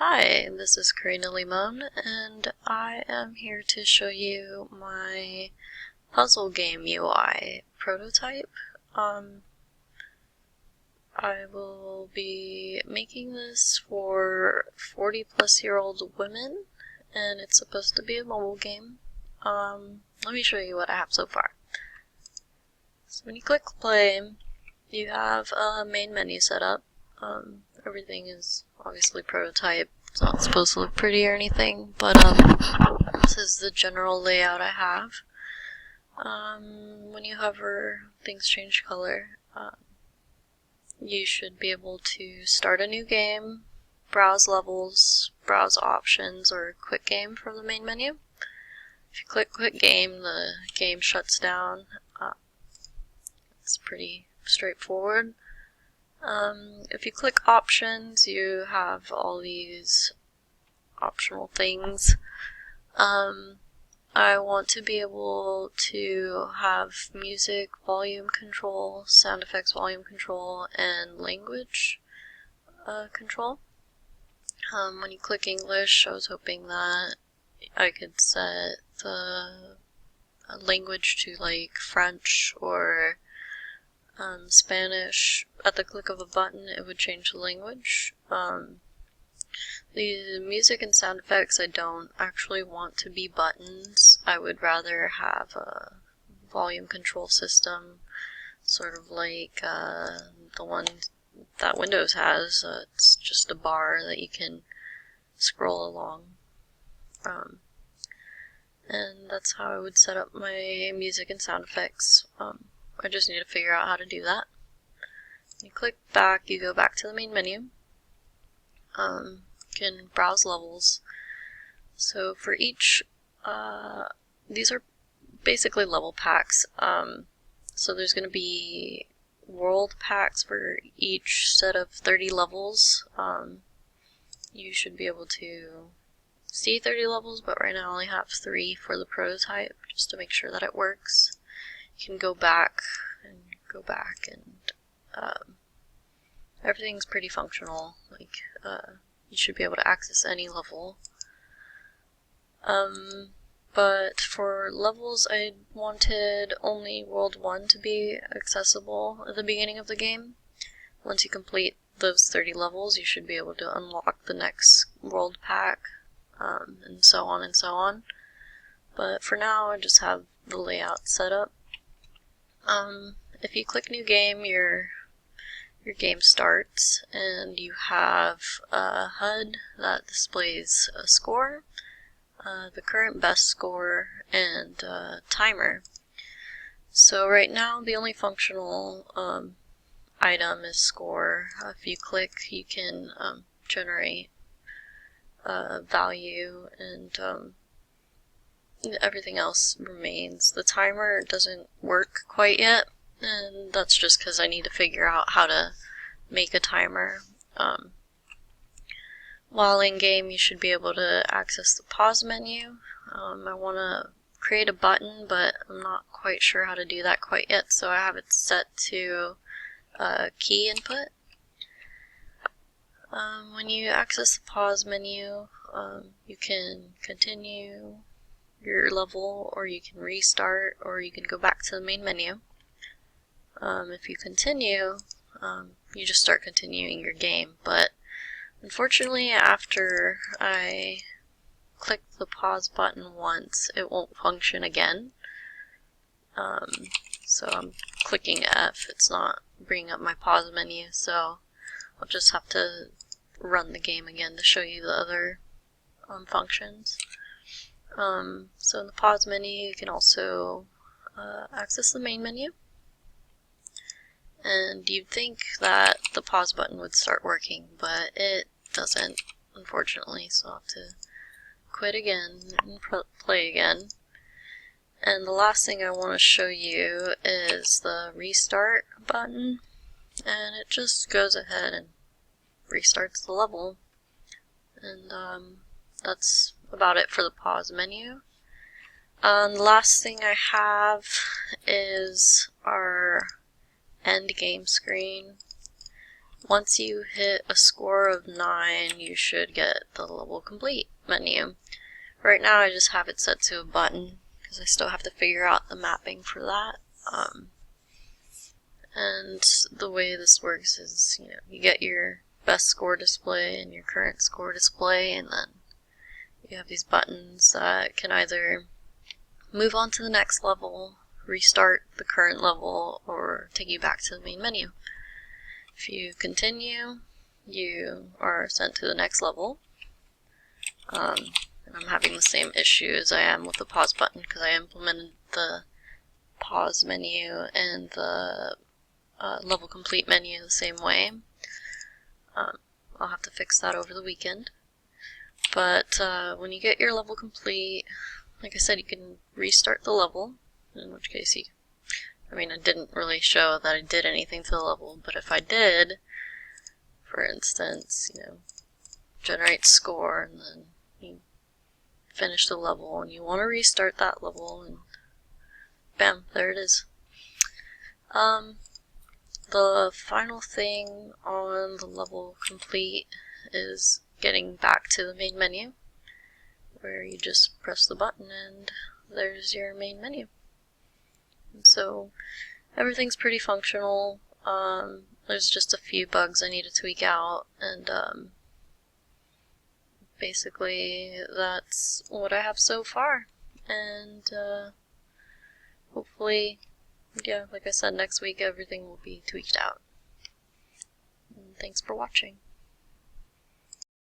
Hi, this is Karina Limon, and I am here to show you my puzzle game UI prototype. I will be making this for 40-plus-year-old women, and it's supposed to be a mobile game. Let me show you what I have so far. So when you click play, you have a main menu set up. Everything is obviously prototype. It's not supposed to look pretty or anything, but this is the general layout I have. When you hover, things change color. You should be able to start a new game, browse levels, browse options, or quit game from the main menu. If you click quit game, the game shuts down. It's pretty straightforward. If you click options, you have all these optional things. I want to be able to have music volume control, sound effects volume control, and language control. When you click English, I was hoping that I could set the language to like French or Spanish. At the click of a button, it would change the language. The music and sound effects I don't actually want to be buttons. I would rather have a volume control system, sort of like the one that Windows has. It's just a bar that you can scroll along. And that's how I would set up my music and sound effects. I just need to figure out how to do that. You click back, you go back to the main menu. You can browse levels. So for each, these are basically level packs. So there's going to be world packs for each set of 30 levels. You should be able to see 30 levels, but right now I only have 3 for the prototype, just to make sure that it works. You can go back, and everything's pretty functional. Like, you should be able to access any level. But for levels, I wanted only World 1 to be accessible at the beginning of the game. Once you complete those 30 levels, you should be able to unlock the next world pack, and so on and so on. But for now, I just have the layout set up. If you click New Game, your game starts, and you have a HUD that displays a score, the current best score, and a timer. So right now, the only functional item is score. If you click, you can generate value, and everything else remains. The timer doesn't work quite yet, and that's just because I need to figure out how to make a timer. While in game, you should be able to access the pause menu. I want to create a button, but I'm not quite sure how to do that quite yet, so I have it set to key input. When you access the pause menu, you can continue your level, or you can restart, or you can go back to the main menu. If you continue, you just start continuing your game, but unfortunately after I click the pause button once, it won't function again. So I'm clicking F, it's not bringing up my pause menu, so I'll just have to run the game again to show you the other functions. So in the pause menu, you can also access the main menu. And you'd think that the pause button would start working, but it doesn't, unfortunately, so I'll have to quit again and play again. And the last thing I want to show you is the restart button, and it just goes ahead and restarts the level. And that's about it for the pause menu. The last thing I have is our end game screen. once you hit a score of 9, you should get the level complete menu. Right now I just have it set to a button because I still have to figure out the mapping for that. And the way this works is, you get your best score display and your current score display, and then you have these buttons that can either move on to the next level, restart the current level, or take you back to the main menu. If you continue, you are sent to the next level. And I'm having the same issue as I am with the pause button because I implemented the pause menu and the level complete menu the same way. I'll have to fix that over the weekend. But when you get your level complete, like I said, you can restart the level, in which case I didn't really show that I did anything to the level, but if I did, for instance, generate score, and then you finish the level, and you want to restart that level, and bam, there it is. The final thing on the level complete is getting back to the main menu, where you just press the button and there's your main menu. And so everything's pretty functional. There's just a few bugs I need to tweak out, and basically that's what I have so far. And hopefully, like I said, next week everything will be tweaked out. And thanks for watching.